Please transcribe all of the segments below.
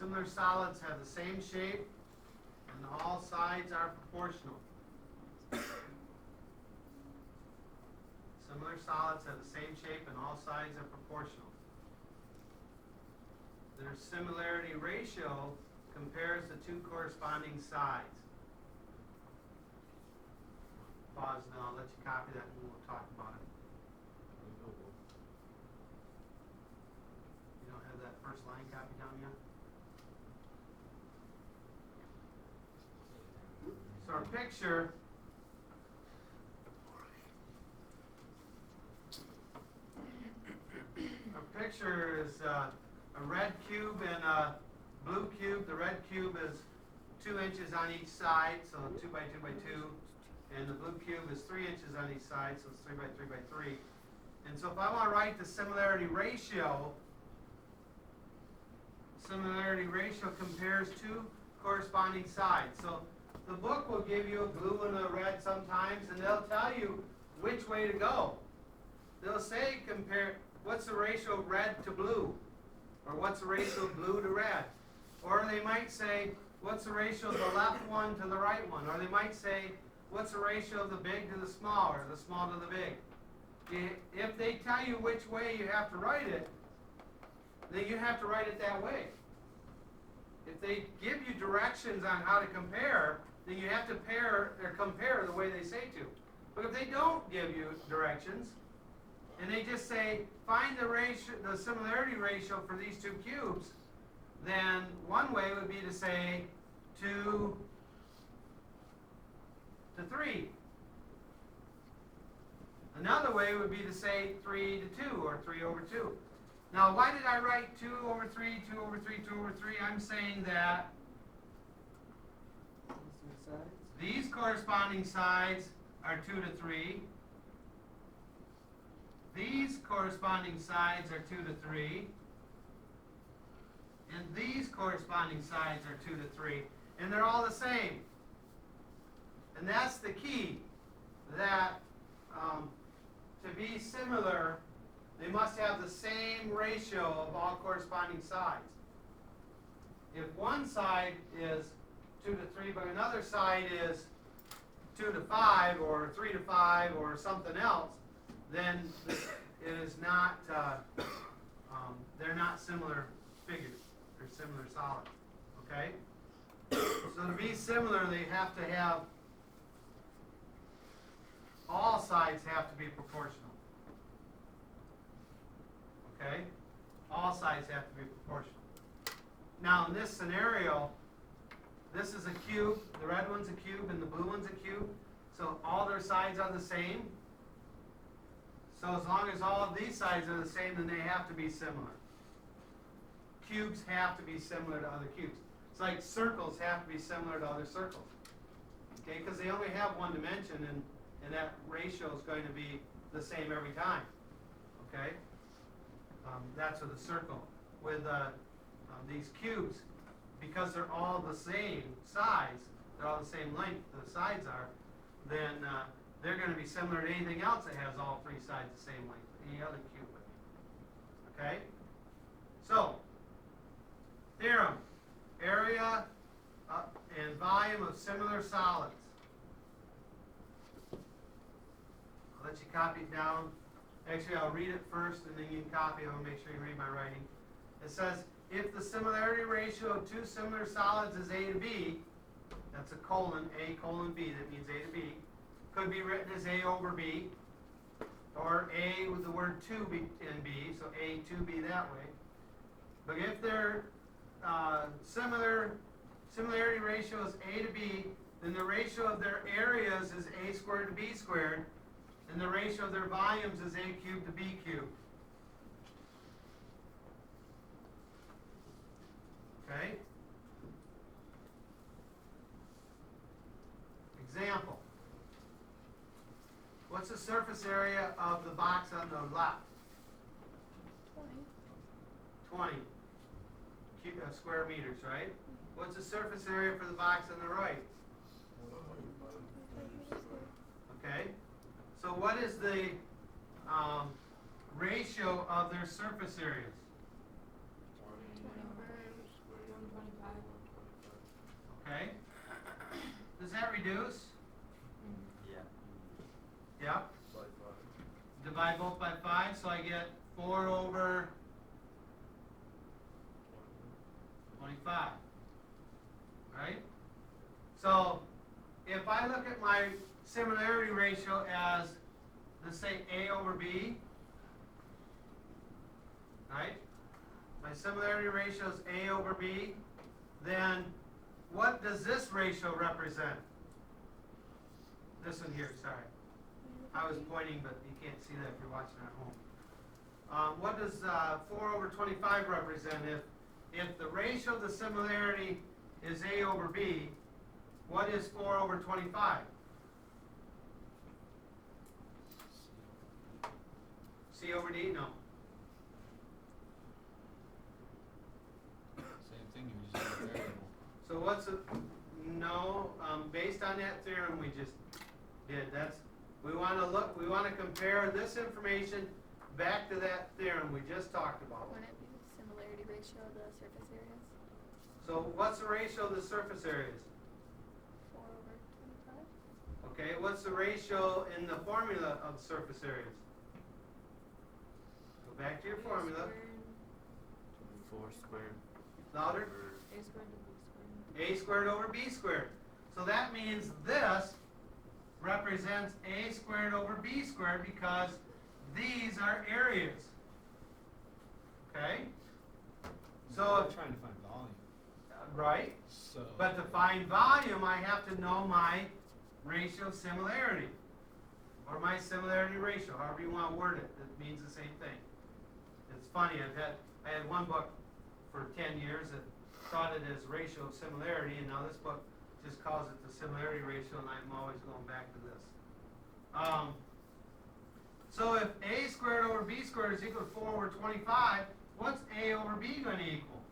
Similar solids have the same shape and all sides are proportional. Similar solids have the same shape and all sides are proportional. Their similarity ratio compares the two corresponding sides. Pause now, I'll let you copy that and we'll talk about it. You don't have that first line copied down yet? So our picture is a red cube and a blue cube. The red cube is 2 inches on each side, so 2 by 2 by 2. And the blue cube is 3 inches on each side, so it's 3 by 3 by 3. And so if I want to write the similarity ratio compares two corresponding sides. So the book will give you a blue and a red sometimes, and they'll tell you which way to go. They'll say compare, what's the ratio of red to blue? Or what's the ratio of blue to red? Or they might say, what's the ratio of the left one to the right one? Or they might say, what's the ratio of the big to the small, or the small to the big? If they tell you which way you have to write it, then you have to write it that way. If they give you directions on how to compare, then you have to compare the way they say to. But if they don't give you directions, and they just say, find the similarity ratio for these two cubes, then one way would be to say 2 to 3. Another way would be to say 3 to 2, or 3 over 2. Now, why did I write 2 over 3, 2 over 3, 2 over 3? I'm saying that these corresponding sides are 2 to 3. These corresponding sides are 2 to 3. And these corresponding sides are 2 to 3. And they're all the same. And that's the key, that to be similar, they must have the same ratio of all corresponding sides. If one side is 2 to 3, but another side is 2 to 5, or 3 to 5, or something else, then it is not, they're not similar figures. They're similar solids. Okay? So to be similar, they have to have, all sides have to be proportional. Okay? All sides have to be proportional. Now in this scenario, this is a cube, the red one's a cube and the blue one's a cube. So all their sides are the same. So as long as all of these sides are the same, then they have to be similar. Cubes have to be similar to other cubes. It's like circles have to be similar to other circles. Okay, because they only have one dimension, and that ratio is going to be the same every time. Okay? That's with a circle. With these cubes, because they're all the same size, they're all the same length, the sides are, then they're going to be similar to anything else that has all three sides the same length, any other cube would be. Okay? So, theorem. Area and volume of similar solids. I'll let you copy it down. Actually, I'll read it first, and then you can copy it. I'll make sure you read my writing. It says, if the similarity ratio of two similar solids is A to B, that's a colon, A colon B, that means A to B, could be written as A over B, or A with the word 2 in B, so A 2B that way. But if their similarity ratio is A to B, then the ratio of their areas is A squared to B squared, and the ratio of their volumes is A cubed to B cubed. Okay? Example. What's the surface area of the box on the left? 20 square meters, right? What's the surface area for the box on the right? Okay. So what is the ratio of their surface areas? Okay? Does that reduce? Yeah. Yep. By 5. Divide both by 5, so I get 4 over 25. Right? So, if I look at my similarity ratio as, let's say, A over B, right? My similarity ratio is A over B, then what does this ratio represent? This one here, sorry. I was pointing, but you can't see that if you're watching at home. What does 4 over 25 represent? If the ratio of the similarity is A over B, what is 4 over 25? C over D? No. Same thing, you just have a variable. So what's a, no, based on that theorem we just did, we want to compare this information back to that theorem we just talked about. Wouldn't it be the similarity ratio of the surface areas? So what's the ratio of the surface areas? 4 over 25? Okay, what's the ratio in the formula of surface areas? Go back to your formula. 4 squared. Louder. A squared to B squared. A squared over B squared. So that means this represents A squared over B squared because these are areas. Okay? So, I'm trying to find volume. right? So. But to find volume, I have to know my ratio of similarity. Or my similarity ratio, however you want to word it. It means the same thing. It's funny, I had one book for 10 years that taught it as ratio of similarity, and now this book just calls it the similarity ratio, and I'm always going back to this. So if A squared over B squared is equal to 4 over 25, what's A over B going to equal?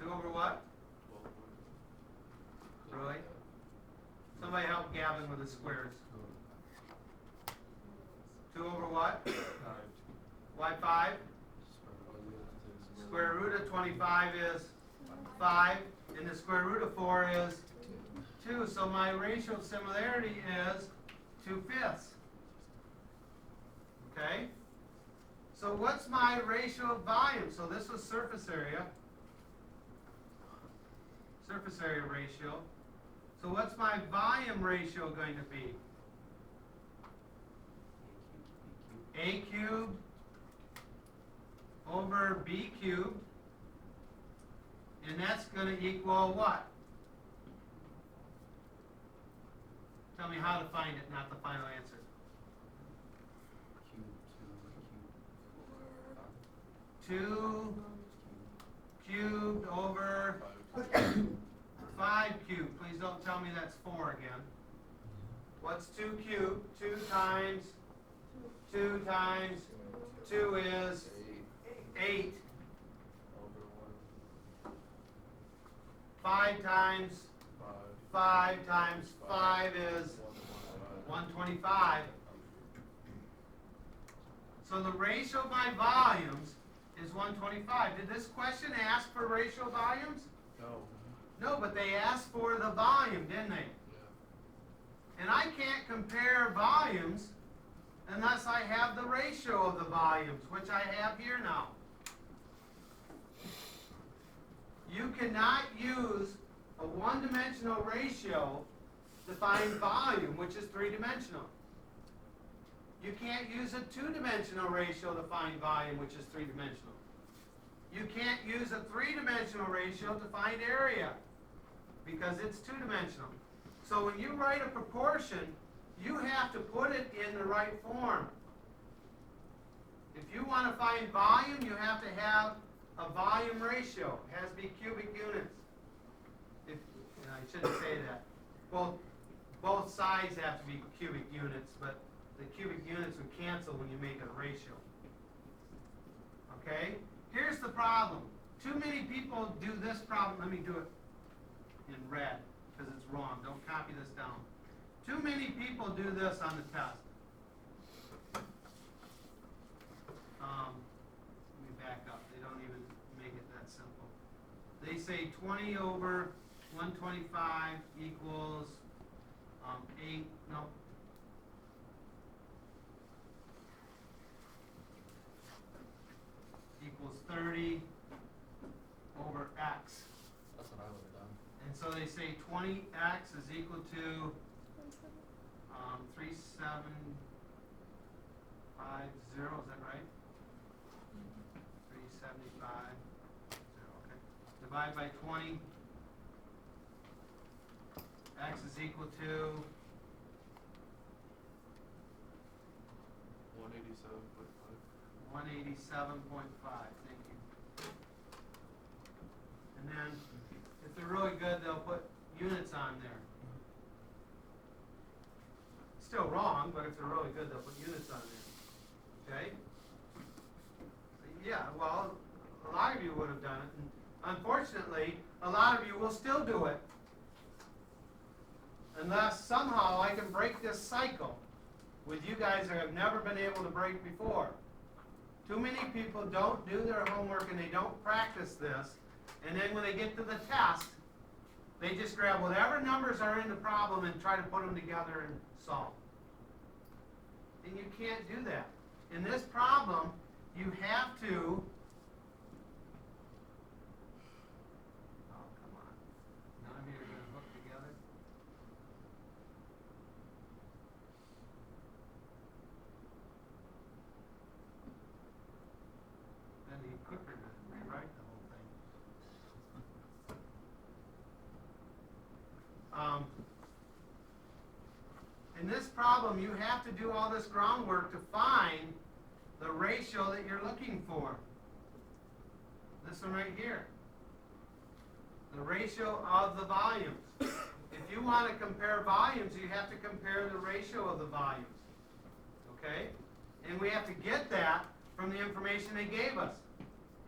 2 over what? 12. Really? Somebody help Gavin with the squares. 2 over what? Why 5? Square root of 25 is 5, and the square root of 4 is 2. So my ratio of similarity is 2/5. Okay? So what's my ratio of volume? So this was surface area. Surface area ratio. So what's my volume ratio going to be? A cubed over B cubed. And that's going to equal what? Tell me how to find it, not the final answer. Cube 2 cubed over 5 cubed. Please don't tell me that's 4 again. What's 2 cubed? 2 times 2 times 2 is 8. 5 times 5 times 5 is 125. So the ratio of my volumes is 125. Did this question ask for ratio of volumes? No. No, but they asked for the volume, didn't they? Yeah. And I can't compare volumes unless I have the ratio of the volumes, which I have here now. You cannot use a one-dimensional ratio to find volume, which is three-dimensional. You can't use a two-dimensional ratio to find volume, which is three-dimensional. You can't use a three-dimensional ratio to find area, because it's two-dimensional. So when you write a proportion, you have to put it in the right form. If you want to find volume, you have to have a volume ratio. It has to be cubic units. I shouldn't say that. Both sides have to be cubic units, but the cubic units would cancel when you make it a ratio. Okay? Here's the problem. Too many people do this problem. Let me do it in red, because it's wrong. Don't copy this down. Too many people do this on the test. say 20 over 125 equals 8, no. Equals 30 over x. That's what I would have done. And so they say 20x is equal to 3750, is that right? 3750, okay. Divide by 20. X is equal to 187.5. Thank you. And then, if they're really good, they'll put units on there. Still wrong, but if they're really good, they'll put units on there. Okay? Yeah, well, a lot of you would have done it. And unfortunately, a lot of you will still do it. Unless somehow I can break this cycle with you guys that have never been able to break before. Too many people don't do their homework and they don't practice this. And then when they get to the test, they just grab whatever numbers are in the problem and try to put them together and solve. And you can't do that. In this problem, you have to... Oh, come on. None of you are going to hook together? Then the quicker to rewrite the whole thing. In this problem, you have to do all this groundwork to find the ratio that you're looking for. This one right here. The ratio of the volumes. If you want to compare volumes, you have to compare the ratio of the volumes. Okay? And we have to get that from the information they gave us.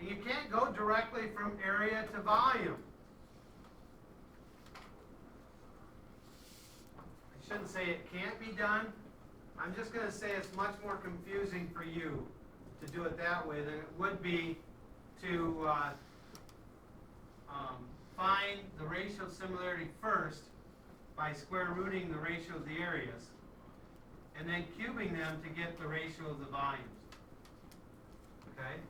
And you can't go directly from area to volume. I shouldn't say it can't be done. I'm just going to say it's much more confusing for you to do it that way than it would be to find the ratio of similarity first by square rooting the ratio of the areas and then cubing them to get the ratio of the volumes. Okay?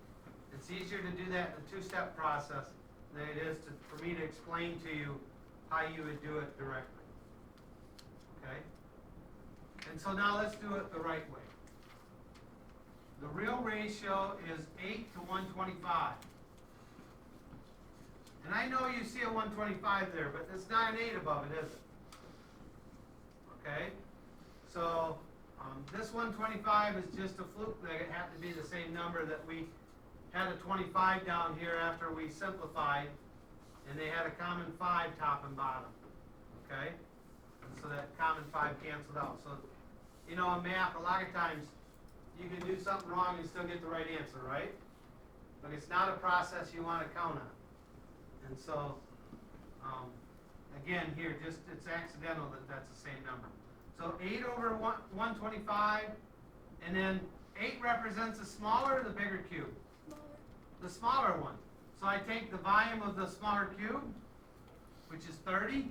It's easier to do that in a two-step process than it is for me to explain to you how you would do it directly. Okay? And so now let's do it the right way. The real ratio is 8 to 125. And I know you see a 125 there, but it's not an 8 above it, is it? Okay? So this 125 is just a fluke that it had to be the same number that we had a 25 down here after we simplified, and they had a common 5 top and bottom. Okay? And so that common 5 canceled out. So, you know, in math, a lot of times you can do something wrong and still get the right answer, right? But it's not a process you want to count on. And so, again, here, just it's accidental that that's the same number. So 8 over 125, and then 8 represents the smaller or the bigger cube? Smaller. The smaller one. So I take the volume of the smaller cube, which is 30,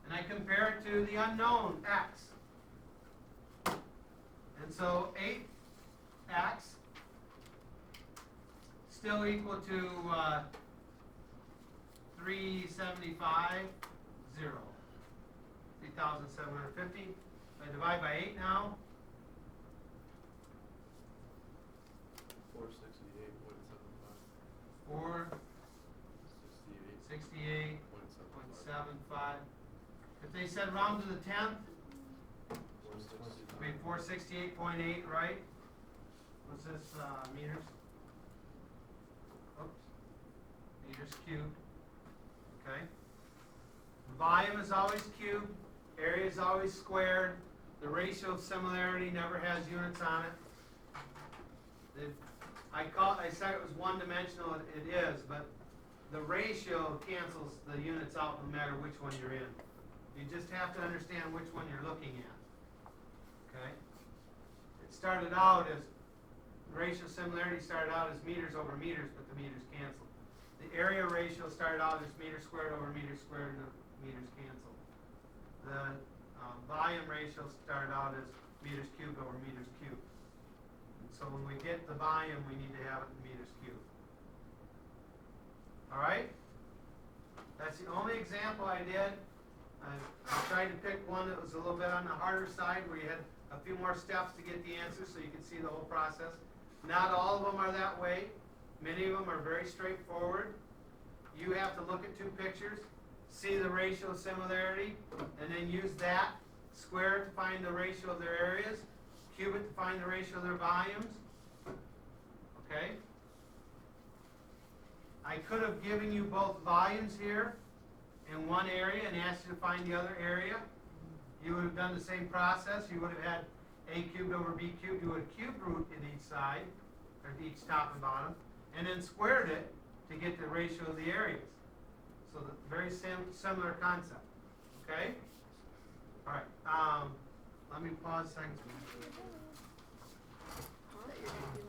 and I compare it to the unknown, x. And so 8x still equal to 375, 0. 3,750. I divide by 8 now. 468.75. If they said round to the 10th, it'd be 468.8, right? What's this, meters? Oops. Meters cubed. Okay. The volume is always cubed. Area is always squared. The ratio of similarity never has units on it. I said it was one-dimensional. It is, but the ratio cancels the units out no matter which one you're in. You just have to understand which one you're looking at. Okay? It started out as ratio of similarity started out as meters over meters, but the meters canceled. The area ratio started out as meters squared over meters squared, and the meters canceled. The volume ratio started out as meters cubed over meters cubed. And so when we get the volume, we need to have it in meters cubed. All right? That's the only example I did. I tried to pick one that was a little bit on the harder side, where you had a few more steps to get the answer so you could see the whole process. Not all of them are that way. Many of them are very straightforward. You have to look at two pictures, see the ratio similarity, and then use that, square it to find the ratio of their areas, cube it to find the ratio of their volumes. Okay? I could have given you both volumes here in one area and asked you to find the other area. You would have done the same process. You would have had a cubed over b cubed. You would have cube root in each side, or each top and bottom, and then squared it to get the ratio of the areas. So the very similar concept. Okay? All right. Let me pause things. That you're gonna do